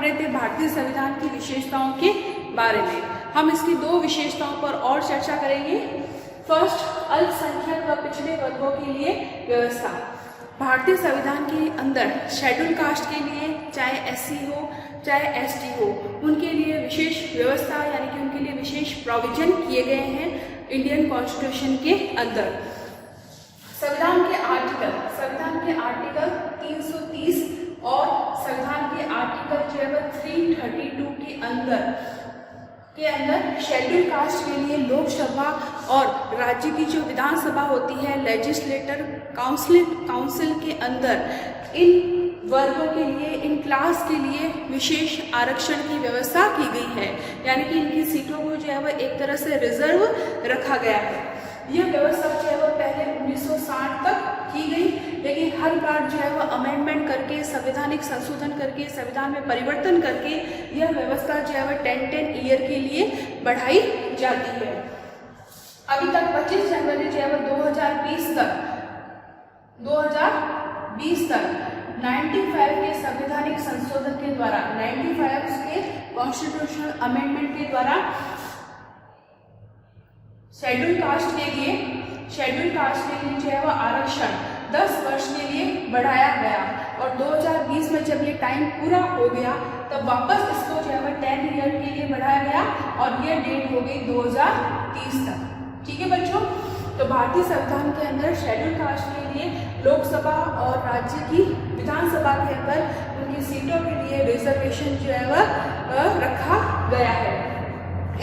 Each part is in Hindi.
रहे थे भारतीय संविधान की विशेषताओं के बारे में। हम इसकी 2 विशेषताओं पर और चर्चा करेंगे। फर्स्ट, अल्पसंख्यक व पिछड़े वर्गों के लिए व्यवस्था। भारतीय संविधान के अंदर शेड्यूल कास्ट के लिए, चाहे एससी हो चाहे एसटी हो, उनके लिए विशेष व्यवस्था यानी कि उनके लिए विशेष प्रोविजन किए गए हैं इंडियन कॉन्स्टिट्यूशन के अंदर। संविधान के आर्टिकल 330 और संविधान के आर्टिकल जो है 332 के अंदर शेड्यूल कास्ट के लिए लोकसभा और राज्य की जो विधानसभा होती है, लेजिस्लेटर काउंसिल के अंदर इन वर्गों के लिए, इन क्लास के लिए विशेष आरक्षण की व्यवस्था की गई है, यानी कि इनकी सीटों को जो है वह एक तरह से रिजर्व रखा गया है। यह व्यवस्था जो है वह पहले 1960 तक की गई, लेकिन हर बार जो है वह अमेंडमेंट करके, संवैधानिक संशोधन करके, संविधान में परिवर्तन करके यह व्यवस्था जो है वह 10 ईयर के लिए बढ़ाई जाती है। अभी तक 25 जनवरी जो है वह 2020 तक 95 के संवैधानिक संशोधन के द्वारा, 95 के कॉन्स्टिट्यूशनल अमेंडमेंट के द्वारा शेड्यूल कास्ट के लिए जो है वह आरक्षण 10 वर्ष के लिए बढ़ाया गया, और 2020 में जब ये टाइम पूरा हो गया तब वापस इसको जो है वह 10 ईयर के लिए बढ़ाया गया, और ये डेट हो गई 2030 तक। ठीक है बच्चों, तो भारतीय संविधान के अंदर शेड्यूल कास्ट के लिए लोकसभा और राज्य की विधानसभा के अंदर उनकी सीटों के लिए रिजर्वेशन जो है वह रखा गया है।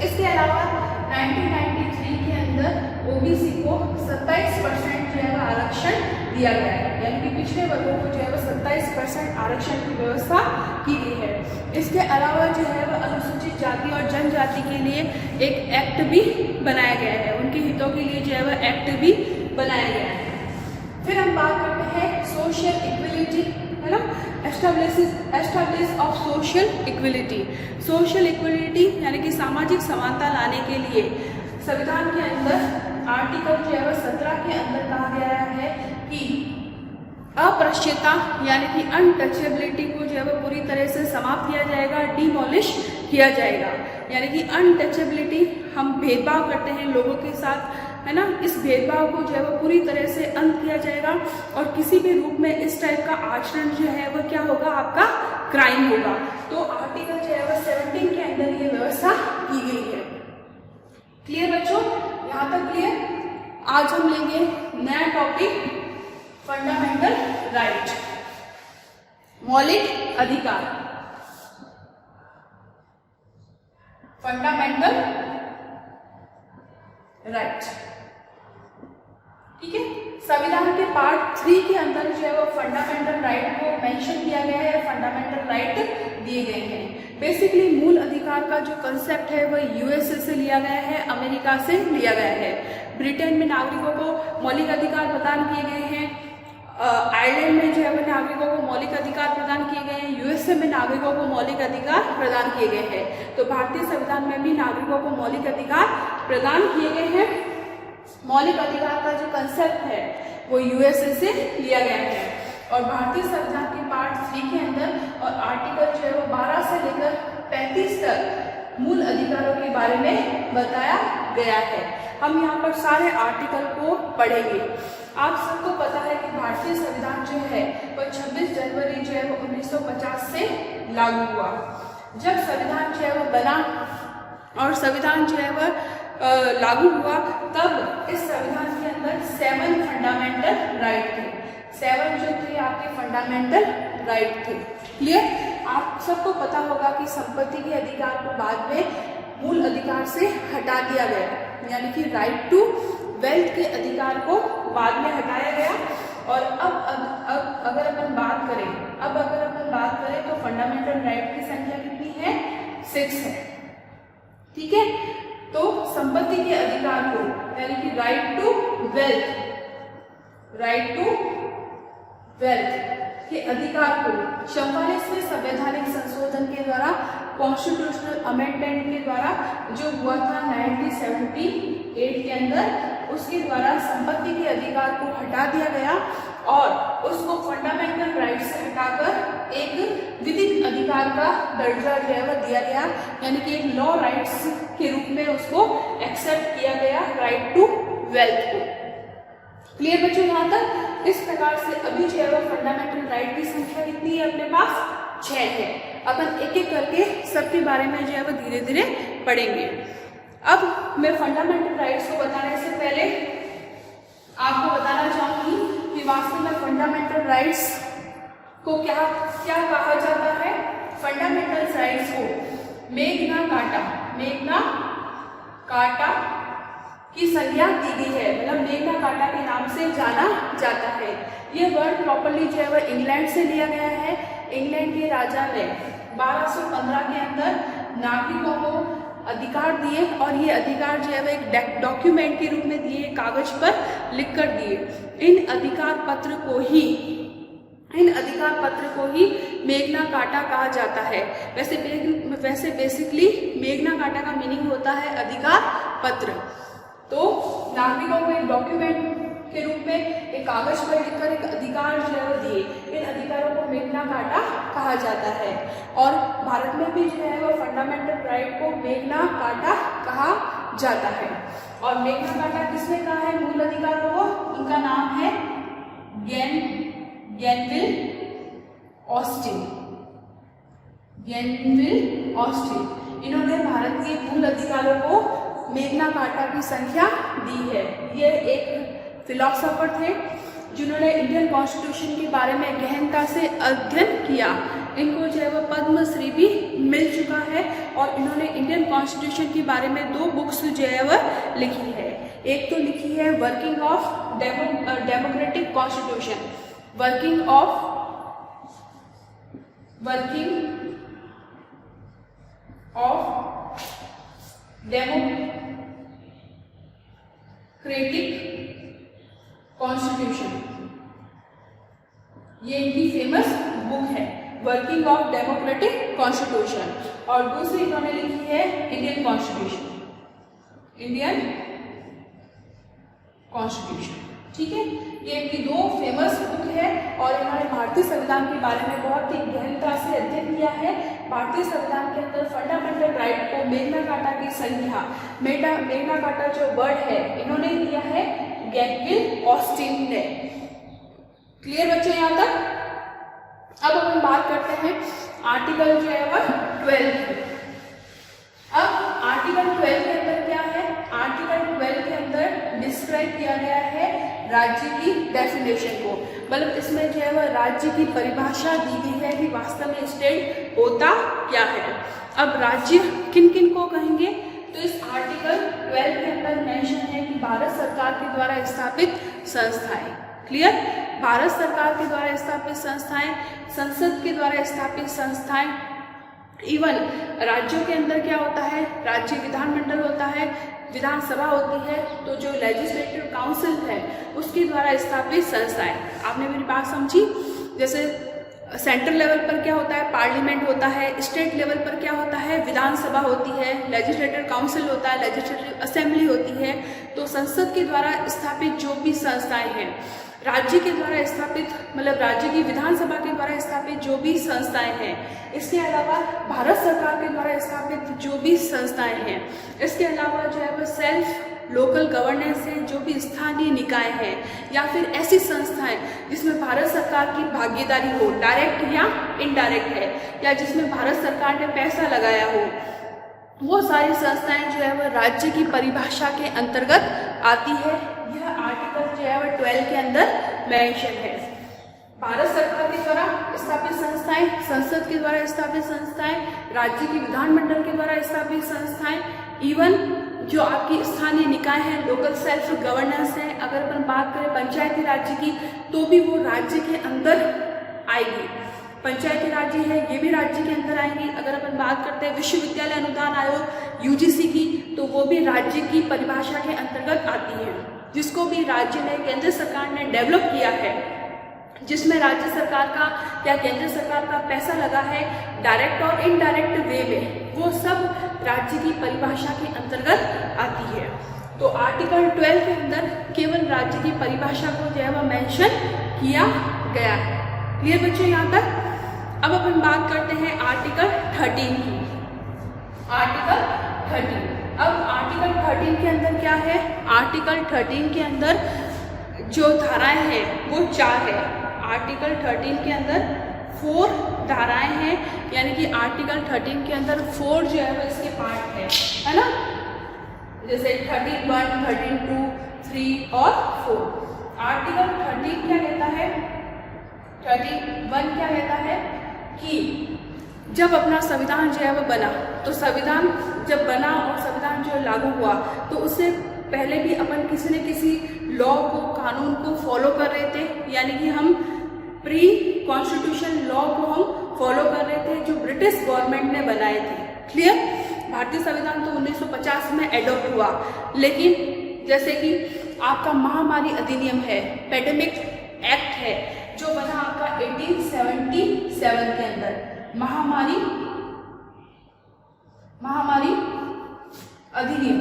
इसके अलावा 1993 के अंदर ओबीसी को 27% जो है वह आरक्षण दिया गया है, यानी कि पिछड़े वर्गों को जो है वह 27% आरक्षण की व्यवस्था की गई है। इसके अलावा जो है वह अनुसूचित जाति और जनजाति के लिए एक एक्ट भी बनाया गया है, उनके हितों के लिए जो है वह एक्ट भी बनाया गया है। फिर हम बात करते हैं सोशल इक्वलिटी, है ना, establish of social equality. Social equality यानी कि सामाजिक समानता लाने के लिए संविधान के अंदर आर्टिकल जो है वह 17 के अंदर कहा गया है कि अस्पृश्यता यानी कि अनटचेबिलिटी को जो है वह पूरी तरह से समाप्त किया जाएगा, डिमोलिश किया जाएगा। यानी कि अनटचेबिलिटी, हम भेदभाव करते हैं लोगों के साथ, है ना, इस भेदभाव को जो है वो पूरी तरह से अंत किया जाएगा, और किसी भी रूप में इस टाइप का आचरण जो है वह क्या होगा, आपका क्राइम होगा। तो आर्टिकल जो है वह 17 के अंदर ये व्यवस्था की गई है। क्लियर बच्चों, यहाँ तक क्लियर। आज हम लेंगे नया टॉपिक, फंडामेंटल राइट, मौलिक अधिकार। फंडामेंटल राइट, ठीक है। संविधान के पार्ट 3 के अंदर जो है वो फंडामेंटल राइट को मेंशन किया गया है, फंडामेंटल राइट दिए गए हैं। बेसिकली मूल अधिकार का जो कंसेप्ट है वह यूएसए से लिया गया है, अमेरिका से लिया गया है। ब्रिटेन में नागरिकों को मौलिक अधिकार प्रदान किए गए हैं, आयरलैंड में जो है वो नागरिकों को मौलिक अधिकार प्रदान किए गए हैं, यूएसए में नागरिकों को मौलिक अधिकार प्रदान किए गए हैं। तो भारतीय संविधान में भी नागरिकों को मौलिक अधिकार प्रदान किए गए हैं। मौलिक अधिकार का जो कंसेप्ट है वो यूएसए से लिया गया है, और भारतीय संविधान के पार्ट 3 के अंदर और आर्टिकल जो है वो 12 से लेकर 35 तक मूल अधिकारों के बारे में बताया गया है। हम यहाँ पर सारे आर्टिकल को पढ़ेंगे। आप सबको पता है कि भारतीय संविधान जो है वह 26 जनवरी जो है वो 1950 से लागू हुआ। जब संविधान जो है वह बना और संविधान जो है वह लागू हुआ, तब इस संविधान के अंदर 7 फंडामेंटल राइट थे। 7 जो थे आपके फंडामेंटल राइट थे। क्लियर? आप सबको पता होगा कि संपत्ति के अधिकार को बाद में मूल अधिकार से हटा दिया गया, यानी कि राइट टू वेल्थ के अधिकार को बाद में हटाया गया। और अब अगर अपन बात करें तो फंडामेंटल राइट की संख्या कितनी है? 6 है। ठीक है, तो संपत्ति के अधिकार को यानी कि राइट टू वेल्थ के अधिकार को 44वें संवैधानिक संशोधन के द्वारा, कॉन्स्टिट्यूशनल अमेंडमेंट के द्वारा जो हुआ था 1978 के अंदर, उसके द्वारा संपत्ति के अधिकार को हटा दिया गया और उसको फंडामेंटल राइट से हटाकर एक विधिक अधिकार अधिकार का दर्जा जो है वह दिया गया, यानी कि एक लॉ राइट्स के रूप में उसको एक्सेप्ट किया गया, राइट टू वेल्थ को। क्लियर बच्चों यहाँ तक? इस प्रकार से अभी जो है वह फंडामेंटल राइट की संख्या कितनी है अपने पास? 6 है। अपन एक एक करके सबके बारे में जो है वह धीरे धीरे पढ़ेंगे। अब मैं फंडामेंटल राइट्स को बताने से पहले आपको बताना चाहूंगी कि वास्तव में फंडामेंटल राइट्स को क्या कहा जाता है। फंडामेंटल राइट्स को मैग्ना कार्टा की संज्ञा दी गई है, मतलब मैग्ना कार्टा के नाम से जाना जाता है। ये वर्ड प्रॉपर्ली जो है वह इंग्लैंड से लिया गया है। इंग्लैंड के राजा ने 1215 के अंदर नागरिकों को अधिकार दिए और ये अधिकार जो है वह एक डॉक्यूमेंट के रूप में दिए, कागज पर लिख कर दिए। इन अधिकार पत्र को ही मैग्ना कार्टा कहा जाता है। वैसे बेसिकली मैग्ना कार्टा का मीनिंग होता है अधिकार पत्र। तो नागरिकों को एक डॉक्यूमेंट के रूप में एक कागज पर लिखकर एक अधिकार जो है वो दिए, इन अधिकारों को मैग्ना कार्टा कहा जाता है। और भारत में भी जो है वो फंडामेंटल राइट को मैग्ना कार्टा कहा जाता है। और मैग्ना कार्टा किसने कहा है मूल अधिकारों को? उनका नाम है ग्रेनविल ऑस्टिन। इन्होंने भारत के मूल अधिकारों को मैग्ना कार्टा की संख्या दी है। ये एक फिलोसोफर थे जिन्होंने इंडियन कॉन्स्टिट्यूशन के बारे में गहनता से अध्ययन किया। इनको जो है वह पद्मश्री भी मिल चुका है और इन्होंने इंडियन कॉन्स्टिट्यूशन के बारे में 2 बुक्स जो है वह लिखी है। एक तो लिखी है working of democratic constitution, working of democratic constitution, ये इनकी फेमस बुक है वर्किंग ऑफ डेमोक्रेटिक कॉन्स्टिट्यूशन। और दूसरी इन्होंने लिखी है इंडियन कॉन्स्टिट्यूशन। ठीक है, ये इनकी 2 फेमस बुक है और इन्होंने भारतीय संविधान के बारे में बहुत ही गहनता से अध्ययन किया है। भारतीय संविधान के अंदर फंडामेंटल राइट को मैग्ना कार्टा की संज्ञा, मैग्ना कार्टा जो वर्ड है इन्होंने दिया है ग्रेनविल ऑस्टिन ने। क्लियर बच्चों यहाँ तक? अब हम बात करते हैं आर्टिकल जो है वह 12। अब आर्टिकल 12 के अंदर क्या है? आर्टिकल 12 के अंदर डिस्क्राइब किया गया है राज्य की डेफिनेशन को, मतलब इसमें जो है वह राज्य की परिभाषा दी गई है कि वास्तव में स्टेट होता क्या है। अब राज्य किन किन को कहेंगे? तो इस आर्टिकल 12 के अंदर मेंशन है कि भारत सरकार के द्वारा स्थापित संस्थाएं। क्लियर? भारत सरकार के द्वारा स्थापित संस्थाएं, संसद के द्वारा स्थापित संस्थाएं, इवन राज्यों के अंदर क्या होता है? राज्य विधानमंडल होता है, विधानसभा होती है, तो जो लेजिस्लेटिव काउंसिल है उसके द्वारा स्थापित संस्थाएं। आपने मेरी बात समझी? जैसे सेंट्रल लेवल पर क्या होता है? पार्लियामेंट होता है। स्टेट लेवल पर क्या होता है? विधानसभा होती है, लेजिस्लेटिव काउंसिल होता है, लेजिस्लेटिव असेंबली होती है। तो संसद के द्वारा स्थापित जो भी संस्थाएं हैं, राज्य के द्वारा स्थापित, मतलब राज्य की विधानसभा के द्वारा स्थापित जो भी संस्थाएं हैं, इसके अलावा भारत सरकार के द्वारा स्थापित जो भी संस्थाएं हैं, इसके अलावा जो है वो सेल्फ लोकल गवर्नेंस है, जो भी स्थानीय निकाय हैं या फिर ऐसी संस्थाएं जिसमें भारत सरकार की भागीदारी हो, डायरेक्ट या इनडायरेक्ट है, या जिसमें भारत सरकार ने पैसा लगाया हो, वो सारी संस्थाएं जो है वह राज्य की परिभाषा के अंतर्गत आती है। यह आर्टिकल जो है वह 12 के अंदर मेंशन है। भारत सरकार के द्वारा स्थापित संस्थाएं, संसद के द्वारा स्थापित संस्थाएं, राज्य की विधानमंडल के द्वारा स्थापित संस्थाएं, इवन जो आपकी स्थानीय निकाय है, लोकल सेल्फ गवर्नेंस है। अगर अपन बात करें पंचायती राज्य की, तो भी वो राज्य के अंदर आएगी। पंचायती राज्य है, ये भी राज्य के अंदर आएंगी। अगर अपन बात करते हैं विश्वविद्यालय अनुदान आयोग यूजीसी की, तो वो भी राज्य की परिभाषा के अंतर्गत आती है, जिसको भी राज्य ने, केंद्र सरकार ने डेवलप किया है, जिसमें राज्य सरकार का या केंद्र सरकार का पैसा लगा है डायरेक्ट और इनडायरेक्ट वे में, वो सब राज्य की परिभाषा के अंतर्गत आती है। तो आर्टिकल 12 के अंदर केवल राज्य की परिभाषा को जो है वह मेंशन किया गया है। क्लियर बच्चों यहाँ तक? अब अपन बात करते हैं आर्टिकल 13 की। आर्टिकल 13, अब आर्टिकल 13 के अंदर क्या है? आर्टिकल 13 के अंदर जो धाराएं हैं वो 4 है। आर्टिकल 13 के अंदर 4 धाराएं हैं, यानी कि आर्टिकल 13 के अंदर 4 जो है वो इसके पार्ट है ना, जैसे 13(1), 13(2), 3 और 4। आर्टिकल 13 क्या कहता है? 13(1) क्या कहता है कि जब अपना संविधान जो है वो बना, तो संविधान जब बना और संविधान जो लागू हुआ, तो उससे पहले भी अपन किसी न किसी लॉ को, कानून को फॉलो कर रहे थे, यानी कि हम प्री कॉन्स्टिट्यूशन लॉ को हम फॉलो कर रहे थे जो ब्रिटिश गवर्नमेंट ने बनाए थे। क्लियर? भारतीय संविधान तो 1950 में एडॉप्ट हुआ, लेकिन जैसे कि आपका महामारी अधिनियम है, पेंडेमिक एक्ट है, जो बना आपका 1877 के अंदर। महामारी अधिनियम,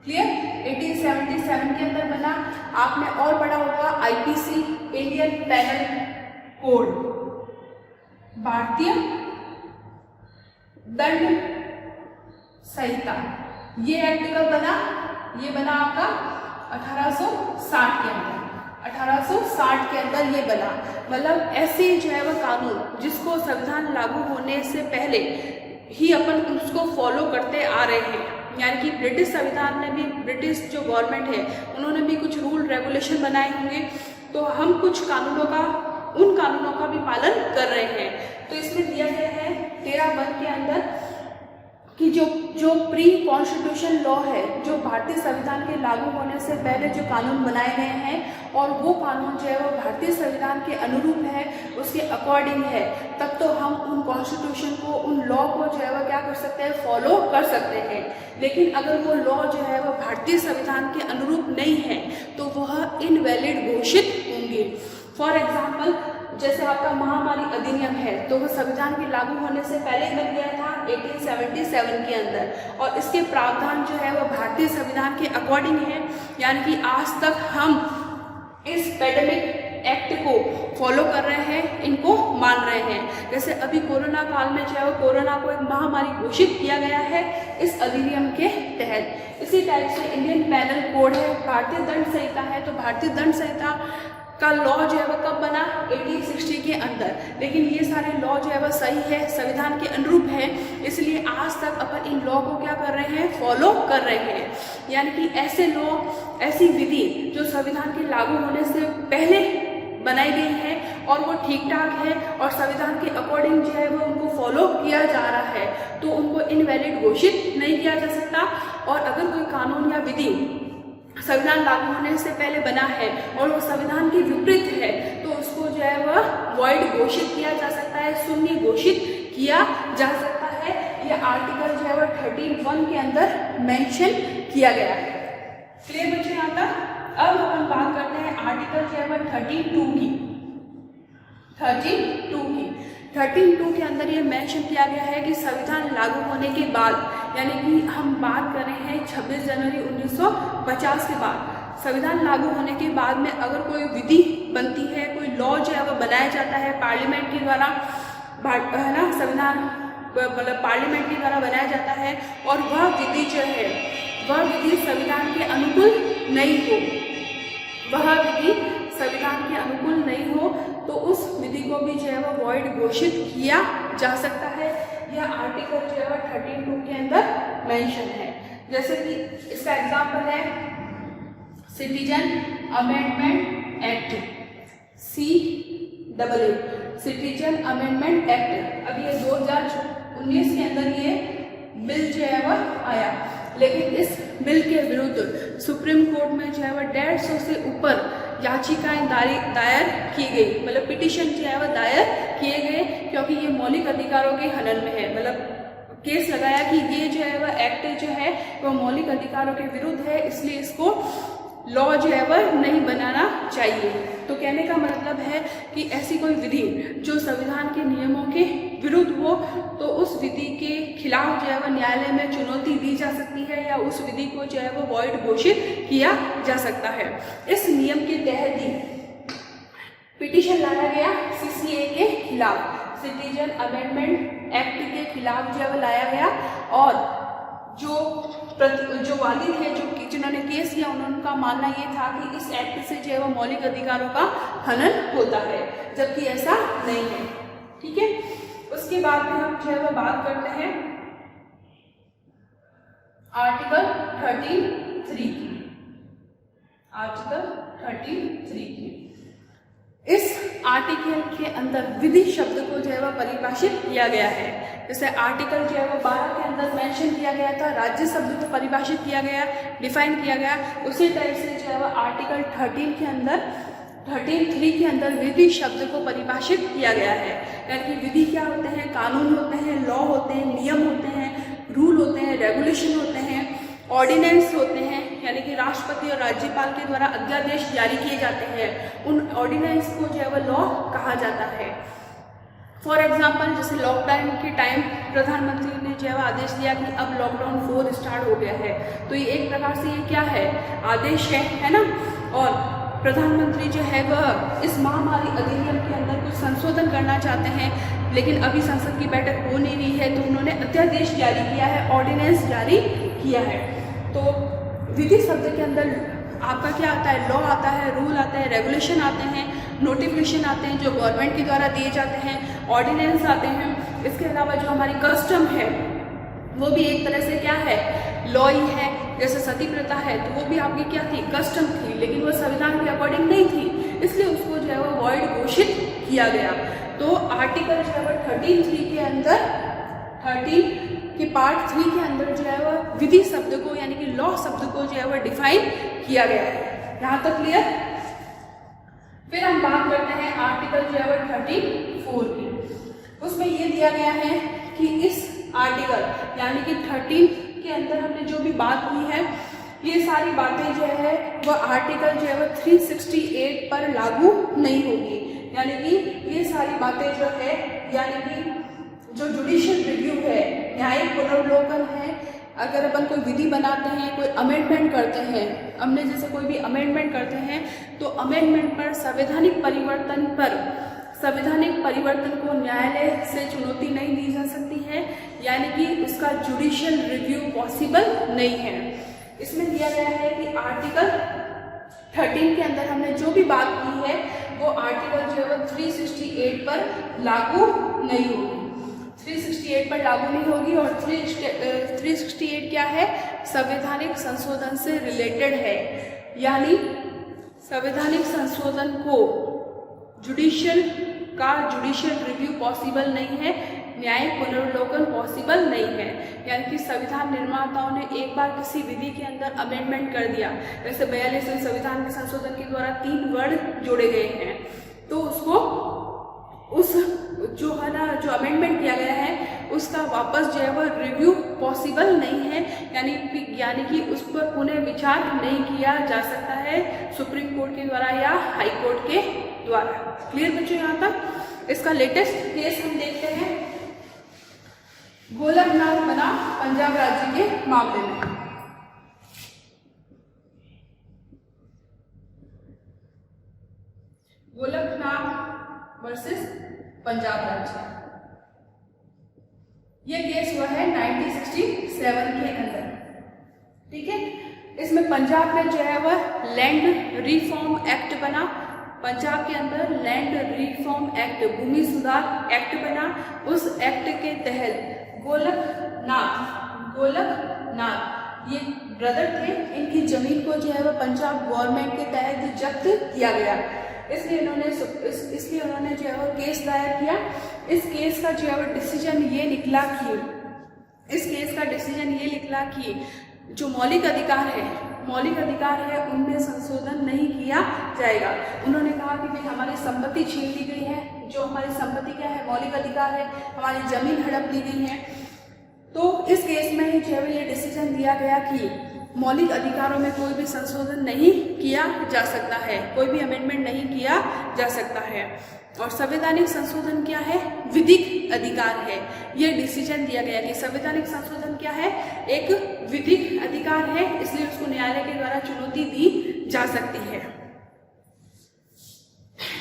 क्लियर? 1877 के अंदर बना। आपने और पढ़ा होगा आईपीसी, इंडियन पेनल कोड, भारतीय दंड संहिता। ये एक्ट कब बना? ये बना आपका 1860 के अंदर। 1860 के अंदर ये बना। मतलब ऐसे जो है वह कानून जिसको संविधान लागू होने से पहले ही अपन उसको फॉलो करते आ रहे हैं, यानी कि ब्रिटिश संविधान ने भी, ब्रिटिश जो गवर्नमेंट है उन्होंने भी कुछ रूल रेगुलेशन बनाए होंगे, तो हम कुछ कानूनों का, उन कानूनों का भी पालन कर रहे हैं। तो इसमें दिया गया है 13(1) के अंदर कि जो प्री कॉन्स्टिट्यूशन लॉ है, जो भारतीय संविधान के लागू होने से पहले जो कानून बनाए गए हैं और वो कानून जो है वो भारतीय संविधान के अनुरूप है, उसके अकॉर्डिंग है, तब तो हम उन कॉन्स्टिट्यूशन को, उन लॉ को जो है वो क्या कर सकते हैं? फॉलो कर सकते हैं। लेकिन अगर वो लॉ जो है वो भारतीय संविधान के अनुरूप नहीं है तो वह इनवैलिड घोषित होंगे। फॉर एग्जाम्पल, जैसे आपका महामारी अधिनियम है, तो वो संविधान के लागू होने से पहले बन गया था 1877 के अंदर, और इसके प्रावधान जो है वो भारतीय संविधान के अकॉर्डिंग है, यानी कि आज तक हम इस पेंडेमिक एक्ट को फॉलो कर रहे हैं, इनको मान रहे हैं। जैसे अभी कोरोना काल में जो है वो कोरोना को एक महामारी घोषित किया गया है इस अधिनियम के तहत। इसी टाइप से इंडियन पेनल कोड है, भारतीय दंड संहिता है, तो भारतीय दंड संहिता का लॉ जो है वह कब बना? 1860 के अंदर। लेकिन ये सारे लॉ जो है वह सही है, संविधान के अनुरूप है, इसलिए आज तक अपन इन लॉ को क्या कर रहे हैं? फॉलो कर रहे हैं। यानी कि ऐसे लॉ, ऐसी विधि जो संविधान के लागू होने से पहले बनाई गई है और वो ठीक ठाक है और संविधान के अकॉर्डिंग जो है वो उनको फॉलो किया जा रहा है, तो उनको इनवैलिड घोषित नहीं किया जा सकता। और अगर कोई कानून या विधि संविधान लागू होने से पहले बना है और वो संविधान के विपरीत है, तो उसको जो है वह वॉइड घोषित किया जा सकता है, शून्य घोषित किया जा सकता है। यह आर्टिकल जो है वह 13(1) के अंदर मेंशन किया गया है। क्लियर बच्चे यहाँ तक? अब हम बात करते हैं आर्टिकल जो है वह 32 की। 13(2) के अंदर ये मेंशन किया गया है कि संविधान लागू होने के बाद, यानी कि हम बात कर रहे हैं 26 जनवरी 1950 के बाद, संविधान लागू होने के बाद में अगर कोई विधि बनती है, कोई लॉ जो है वह बनाया जाता है पार्लियामेंट के द्वारा, है ना, संविधान मतलब पार्लियामेंट के द्वारा बनाया जाता है, और वह विधि जो है वह विधि संविधान के अनुकूल नहीं हो, वह विधि संविधान के अनुकूल नहीं हो, तो उस विधि को भी जो है वो वॉइड घोषित किया जा सकता है। यह आर्टिकल जो है वो 32 के अंदर मेंशन है। जैसे कि इसका एग्जाम्पल है citizen amendment act, CAA, citizen amendment act. अभी ये 2019 के अंदर ये बिल जो है वह आया, लेकिन इस बिल के विरुद्ध सुप्रीम कोर्ट में जो है वह 150 से ऊपर याचिकाएं दायर की गई, मतलब पिटीशन जो है वह दायर किए गए, क्योंकि ये मौलिक अधिकारों के हनन में है। मतलब केस लगाया कि ये जो है वह एक्ट जो है वह मौलिक अधिकारों के विरुद्ध है, इसलिए इसको लॉ जो है वह नहीं बनाना चाहिए। तो कहने का मतलब है कि ऐसी कोई विधि जो संविधान के नियमों के विरुद्ध हो, तो उस विधि के खिलाफ जो है वह न्यायालय में चुनौती दी जा सकती है, या उस विधि को जो है वह वॉइड घोषित किया जा सकता है। इस नियम के तहत ही पिटीशन लाया गया CCA के खिलाफ। सिटीजन अमेंडमेंट एक्ट के खिलाफ जो है लाया गया, और जो वादी थे, जिन्होंने केस किया, उनका मानना ये था कि इस एक्ट से जो है वो मौलिक अधिकारों का हनन होता है, जबकि ऐसा नहीं है। ठीक है, उसके बाद में हम जो है वो बात करते हैं आर्टिकल 13(3) की। आर्टिकल 13(3) की इस आर्टिकल के अंदर विधि शब्द को जो है वह परिभाषित किया गया है। जैसे आर्टिकल जो है वो 12 के अंदर मेंशन किया गया था, राज्य शब्द को परिभाषित किया गया, डिफाइन किया गया, उसी टाइप से जो है वह आर्टिकल 13 के अंदर 13(3) के अंदर विधि शब्द को परिभाषित किया गया है। यानी कि विधि क्या होते हैं? कानून होते हैं, लॉ होते हैं, नियम होते हैं, रूल होते हैं, रेगुलेशन होते हैं, ऑर्डिनेंस होते हैं, यानी कि राष्ट्रपति और राज्यपाल के द्वारा अध्यादेश जारी किए जाते हैं। उन ऑर्डिनेंस को जो है वह लॉ कहा जाता है। फॉर एग्जाम्पल, जैसे लॉकडाउन के टाइम प्रधानमंत्री ने जो है आदेश दिया कि अब लॉकडाउन 4 स्टार्ट हो गया है, तो ये एक प्रकार से ये क्या है? आदेश है ना। और प्रधानमंत्री जो है वह इस महामारी अधिनियम के अंदर कुछ संशोधन करना चाहते हैं, लेकिन अभी संसद की बैठक हो नहीं रही है, तो उन्होंने अध्यादेश जारी किया है, ऑर्डिनेंस जारी किया है। तो विधि शब्द के अंदर आपका क्या आता है? लॉ आता है, रूल आता है, रेगुलेशन आते हैं, नोटिफिकेशन आते हैं जो गवर्नमेंट के द्वारा दिए जाते हैं, ऑर्डिनेंस आते हैं। इसके अलावा जो हमारी कस्टम है वो भी एक तरह से क्या है? लॉ ही है। जैसे सती प्रथा है तो वो भी आपकी क्या थी? कस्टम थी, लेकिन वो संविधान के अकॉर्डिंग नहीं थी, इसलिए उसको जो है वो वॉइड घोषित किया गया। तो आर्टिकल जो है वो 13(3) के अंदर 13 के पार्ट 3 के अंदर जो है वह विधि शब्द को यानी कि लॉ शब्द को जो है वह डिफाइन किया गया है। यहाँ तक क्लियर? फिर हम बात करते हैं आर्टिकल जो है वह 34 की। उसमें ये दिया गया है कि इस आर्टिकल यानी कि 13 के अंदर हमने जो भी बात की है, ये सारी बातें जो है वह आर्टिकल जो है वह 368 पर लागू नहीं होगी। यानी कि ये सारी बातें जो है, यानी कि जो जुडिशियल रिव्यू है, न्यायिक पुनर्वलोकन है, अगर अपन कोई विधि बनाते हैं, कोई अमेंडमेंट करते हैं, हमने जैसे कोई भी अमेंडमेंट करते हैं तो अमेंडमेंट पर संवैधानिक परिवर्तन को न्यायालय से चुनौती नहीं दी जा सकती है, यानी कि उसका जुडिशियल रिव्यू पॉसिबल नहीं है। इसमें दिया गया है कि आर्टिकल 13 के अंदर हमने जो भी बात की है वो आर्टिकल जो है वो 368 पर लागू नहीं होगी। 368 पर लागू नहीं होगी। और 368 क्या है? संवैधानिक संशोधन से रिलेटेड है, यानी संवैधानिक संशोधन को जुडिशियल रिव्यू पॉसिबल नहीं है, न्यायिक पुनर्वलोकन पॉसिबल नहीं है। यानी कि संविधान निर्माताओं ने एक बार किसी विधि के अंदर अमेंडमेंट कर दिया, जैसे 42वें संविधान के संशोधन के द्वारा 3 वर्ड जोड़े गए हैं, तो उसको उस जो है ना जो अमेंडमेंट किया गया है उसका वापस जो है वह रिव्यू पॉसिबल नहीं है, यानी कि उस पर पुनः विचार नहीं किया जा सकता है सुप्रीम कोर्ट के द्वारा या हाई कोर्ट के द्वारा। क्लियर बच्चों यहाँ तक? इसका लेटेस्ट केस हम देखते हैं, गोलकनाथ बना पंजाब राज्य के मामले में। गोलकनाथ वर्सेस पंजाब राज्य, यह केस हुआ है 1967 के अंदर। ठीक है, इसमें पंजाब में जो है वह लैंड रिफॉर्म एक्ट बना। पंजाब के अंदर लैंड रिफॉर्म एक्ट, भूमि सुधार एक्ट बना। उस एक्ट के तहत गोलकनाथ ये ब्रदर थे, इनकी जमीन को जो है वह पंजाब गवर्नमेंट के तहत जब्त किया गया। इसलिए उन्होंने जो है वो केस दायर किया। इस केस का जो है वो डिसीजन ये निकला कि जो मौलिक अधिकार है उनमें संशोधन नहीं किया जाएगा। उन्होंने कहा कि भाई हमारी संपत्ति छीन ली गई है, जो हमारी संपत्ति क्या है? मौलिक अधिकार है, हमारी जमीन हड़प ली गई है। तो इस केस में जो है ये डिसीजन दिया गया कि मौलिक अधिकारों में कोई भी संशोधन नहीं किया जा सकता है, कोई भी अमेंडमेंट नहीं किया जा सकता है। और संवैधानिक संशोधन क्या है? विधिक अधिकार है। यह डिसीजन दिया गया कि संवैधानिक संशोधन क्या है? एक विधिक अधिकार है, इसलिए उसको न्यायालय के द्वारा चुनौती दी जा सकती है।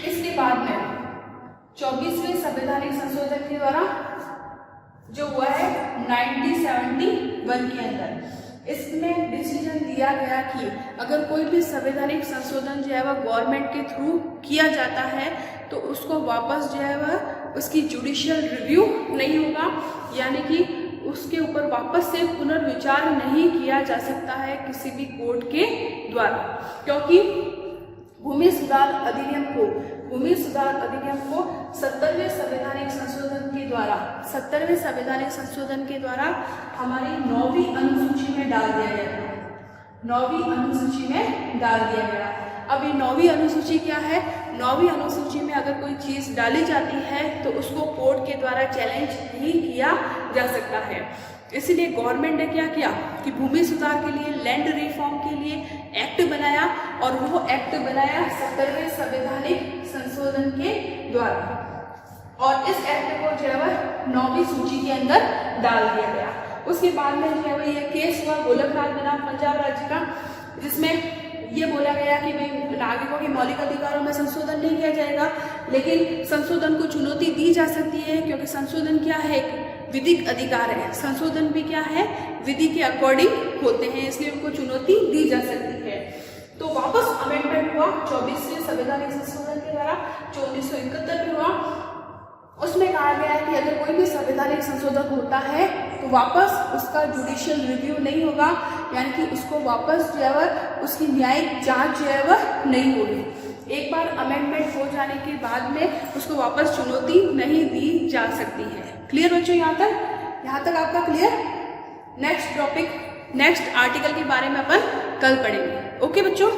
इसके बाद में 24वें संवैधानिक संशोधन के द्वारा जो हुआ है 1971 के अंदर। इसमें डिसीजन दिया गया कि अगर कोई भी संवैधानिक संशोधन जो है वह गवर्नमेंट के थ्रू किया जाता है तो उसको वापस जो है वह उसकी जुडिशियल रिव्यू नहीं होगा, यानी कि उसके ऊपर वापस से पुनर्विचार नहीं किया जा सकता है किसी भी कोर्ट के द्वारा, क्योंकि भूमि सुधार अधिनियम को 70वें संवैधानिक संशोधन के द्वारा हमारी 9वीं अनुसूची में डाल दिया गया था। 9वीं अनुसूची में डाल दिया गया। अब ये 9वीं अनुसूची क्या है? 9वीं अनुसूची में अगर कोई चीज़ डाली जाती है तो उसको कोर्ट के द्वारा चैलेंज नहीं किया जा सकता है। इसलिए गवर्नमेंट ने क्या किया कि भूमि सुधार के लिए, लैंड रिफॉर्म के लिए एक्ट बनाया, और वो एक्ट बनाया 70वें संवैधानिक संशोधन के द्वारा, और इस एक्ट को जो है वह 9वीं सूची के अंदर डाल दिया गया। उसके बाद में जो है वह यह केस हुआ गोलकनाथ बनाम पंजाब राज्य का, जिसमें ये बोला गया कि भाई नागरिकों के मौलिक अधिकारों में संशोधन नहीं किया जाएगा, लेकिन संशोधन को चुनौती दी जा सकती है, क्योंकि संशोधन क्या है? एक विधिक अधिकार है। संशोधन भी क्या है? विधि के अकॉर्डिंग होते हैं, इसलिए उनको चुनौती दी जा सकती है। तो वापस अमेंडमेंट हुआ 24वें संवैधानिक संशोधन के द्वारा, जो 1971 में हुआ। उसमें कहा गया है कि अगर कोई भी संवैधानिक संशोधन होता है तो वापस उसका जुडिशियल रिव्यू नहीं होगा, यानी कि उसको वापस जो है वह उसकी न्यायिक जांच जो है वह नहीं होगी। एक बार अमेंडमेंट हो जाने के बाद में उसको वापस चुनौती नहीं दी जा सकती है। क्लियर बच्चों? यहाँ तक आपका clear? Next topic, next article के बारे में अपन कल पढ़ेंगे। ओके बच्चों।